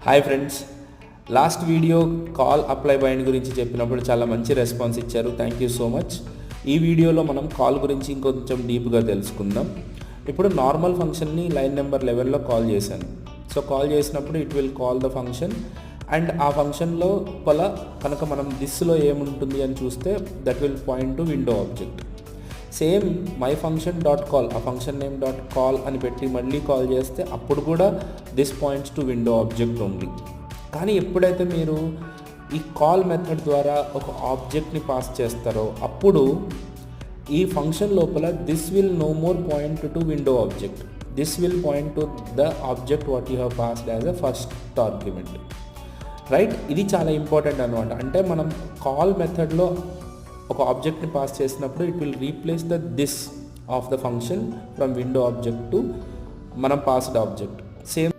Hi friends, last video call apply bind గురించి చెప్పినప్పుడు చాలా మంచి రెస్పాన్స్ ఇచ్చారు. Thank you so much. ఈ వీడియోలో మనం కాల్ గురించి ఇంకొంచెం డీప్గా తెలుసుకుందాం. ఇప్పుడు నార్మల్ ఫంక్షన్ని లైన్ నెంబర్ 11లో కాల్ చేశాను. సో కాల్ చేసినప్పుడు it will call the function and ఆ ఫంక్షన్లో కనుక మనం దిస్లో ఏముంటుంది అని చూస్తే that will point to window object. Same my function dot call, ఆ ఫంక్షన్ నేమ్ డాట్ కాల్ అని పెట్టి మళ్ళీ కాల్ చేస్తే అప్పుడు కూడా this points to window object ఉంది. కానీ ఎప్పుడైతే మీరు ఈ కాల్ మెథడ్ ద్వారా ఒక ఆబ్జెక్ట్ని పాస్ చేస్తారో అప్పుడు ఈ ఫంక్షన్ లోపల this will know more point to window object, this will point to the object what you have passed as a first argument. Right, ఇది చాలా ఇంపార్టెంట్ అనమాట. అంటే మనం కాల్ మెథడ్లో ఒక ఆబ్జెక్ట్ని పాస్ చేసినప్పుడు it will replace the this of the function from window object to మనం passed object. Same